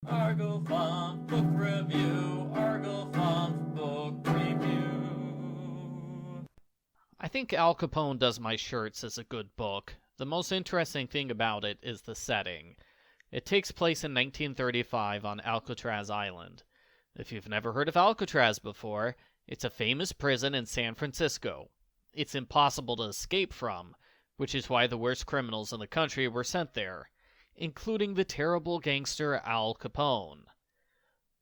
Argofunk Book Review, Argofunk Book Review. I think Al Capone Does My Shirts is a good book. The most interesting thing about it is the setting. It takes place in 1935 on Alcatraz Island. If you've never heard of Alcatraz before, it's a famous prison in San Francisco. It's impossible to escape from, which is why the worst criminals in the country were sent there, including the terrible gangster Al Capone.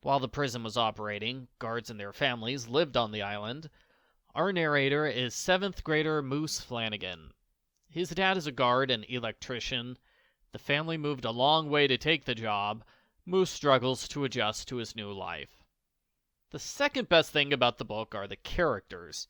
While the prison was operating, guards and their families lived on the island. Our narrator is 7th grader Moose Flanagan. His dad is a guard and electrician. The family moved a long way to take the job. Moose struggles to adjust to his new life. The second best thing about the book are the characters.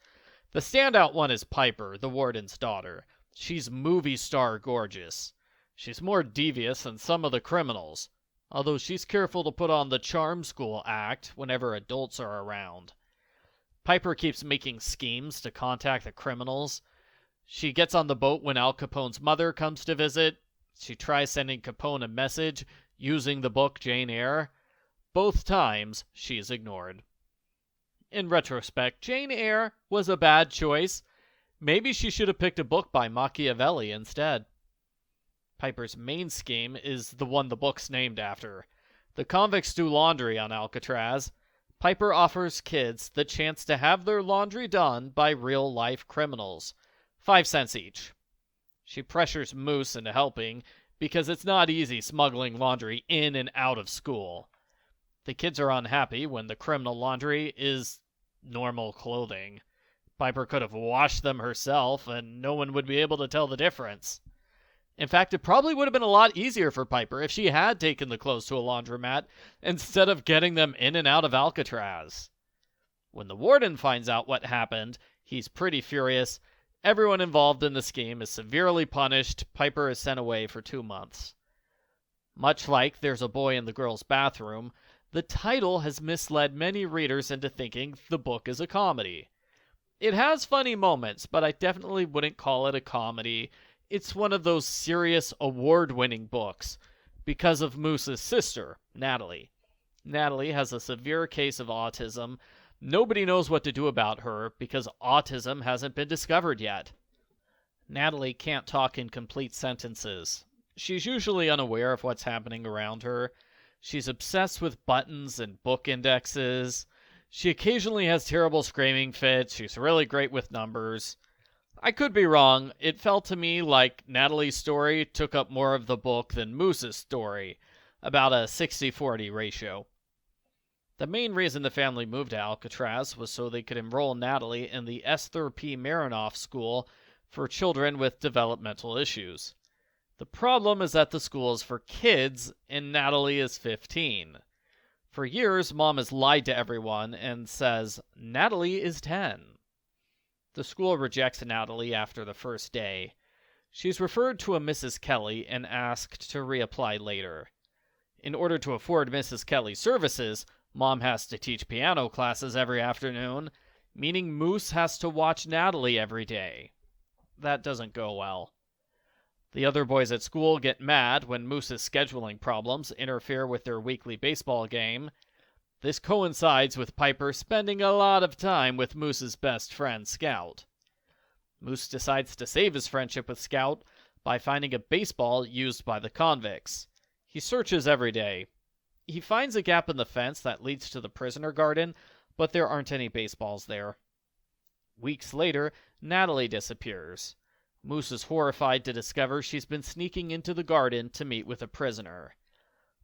The standout one is Piper, the warden's daughter. She's movie star gorgeous. She's more devious than some of the criminals, although she's careful to put on the charm school act whenever adults are around. Piper keeps making schemes to contact the criminals. She gets on the boat when Al Capone's mother comes to visit. She tries sending Capone a message using the book Jane Eyre. Both times, she's ignored. In retrospect, Jane Eyre was a bad choice. Maybe she should have picked a book by Machiavelli instead. Piper's main scheme is the one the book's named after. The convicts do laundry on Alcatraz. Piper offers kids the chance to have their laundry done by real-life criminals. 5 cents each. She pressures Moose into helping because it's not easy smuggling laundry in and out of school. The kids are unhappy when the criminal laundry is normal clothing. Piper could have washed them herself and no one would be able to tell the difference. In fact, it probably would have been a lot easier for Piper if she had taken the clothes to a laundromat instead of getting them in and out of Alcatraz. When the warden finds out what happened, he's pretty furious. Everyone involved in the scheme is severely punished. Piper is sent away for 2 months. Much like There's a Boy in the Girl's Bathroom, the title has misled many readers into thinking the book is a comedy. It has funny moments, but I definitely wouldn't call it a comedy. It's one of those serious award-winning books because of Moose's sister, Natalie. Natalie has a severe case of autism. Nobody knows what to do about her because autism hasn't been discovered yet. Natalie can't talk in complete sentences. She's usually unaware of what's happening around her. She's obsessed with buttons and book indexes. She occasionally has terrible screaming fits. She's really great with numbers. I could be wrong. It felt to me like Natalie's story took up more of the book than Moose's story, about a 60-40 ratio. The main reason the family moved to Alcatraz was so they could enroll Natalie in the Esther P. Marinoff School for children with developmental issues. The problem is that the school is for kids, and Natalie is 15. For years, Mom has lied to everyone and says Natalie is 10. The school rejects Natalie after the first day. She's referred to a Mrs. Kelly and asked to reapply later. In order to afford Mrs. Kelly's services, Mom has to teach piano classes every afternoon, meaning Moose has to watch Natalie every day. That doesn't go well. The other boys at school get mad when Moose's scheduling problems interfere with their weekly baseball game. This coincides with Piper spending a lot of time with Moose's best friend, Scout. Moose decides to save his friendship with Scout by finding a baseball used by the convicts. He searches every day. He finds a gap in the fence that leads to the prisoner garden, but there aren't any baseballs there. Weeks later, Natalie disappears. Moose is horrified to discover she's been sneaking into the garden to meet with a prisoner.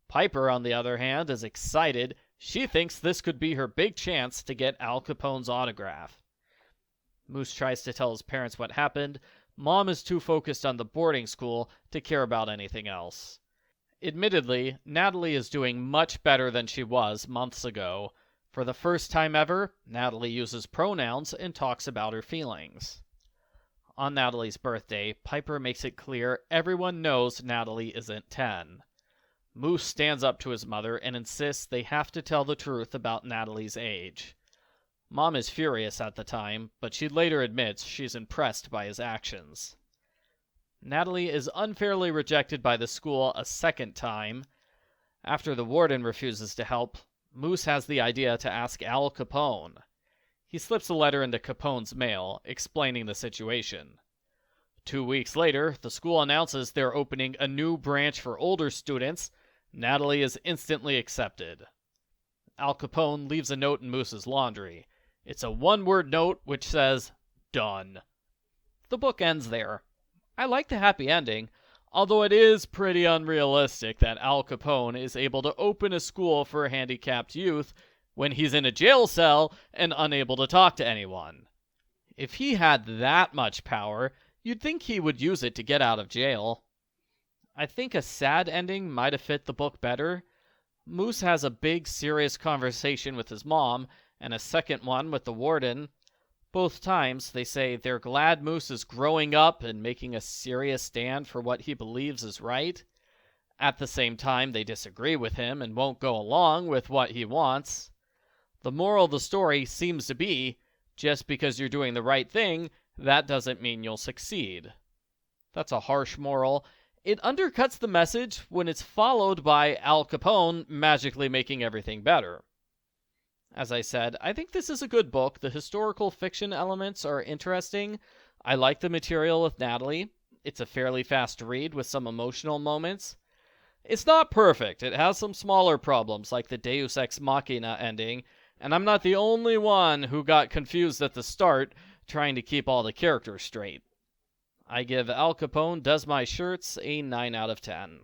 Piper, on the other hand, is excited. She thinks this could be her big chance to get Al Capone's autograph. Moose tries to tell his parents what happened. Mom is too focused on the boarding school to care about anything else. Admittedly, Natalie is doing much better than she was months ago. For the first time ever, Natalie uses pronouns and talks about her feelings. On Natalie's birthday, Piper makes it clear everyone knows Natalie isn't 10. Moose stands up to his mother and insists they have to tell the truth about Natalie's age. Mom is furious at the time, but she later admits she's impressed by his actions. Natalie is unfairly rejected by the school a second time. After the Warden refuses to help, Moose has the idea to ask Al Capone. He slips a letter into Capone's mail, explaining the situation. 2 weeks later, the school announces they're opening a new branch for older students. Natalie is instantly accepted. Al Capone leaves a note in Moose's laundry. It's a one-word note which says, "Done." The book ends there. I like the happy ending, although it is pretty unrealistic that Al Capone is able to open a school for handicapped youth when he's in a jail cell and unable to talk to anyone. If he had that much power, you'd think he would use it to get out of jail. I think a sad ending might have fit the book better. Moose has a big, serious conversation with his mom, and a second one with the Warden. Both times, they say they're glad Moose is growing up and making a serious stand for what he believes is right. At the same time, they disagree with him and won't go along with what he wants. The moral of the story seems to be, just because you're doing the right thing, that doesn't mean you'll succeed. That's a harsh moral. It undercuts the message when it's followed by Al Capone magically making everything better. As I said, I think this is a good book. The historical fiction elements are interesting. I like the material with Natalie. It's a fairly fast read with some emotional moments. It's not perfect. It has some smaller problems, like the Deus Ex Machina ending, and I'm not the only one who got confused at the start trying to keep all the characters straight. I give Al Capone Does My Shirts a 9 out of 10.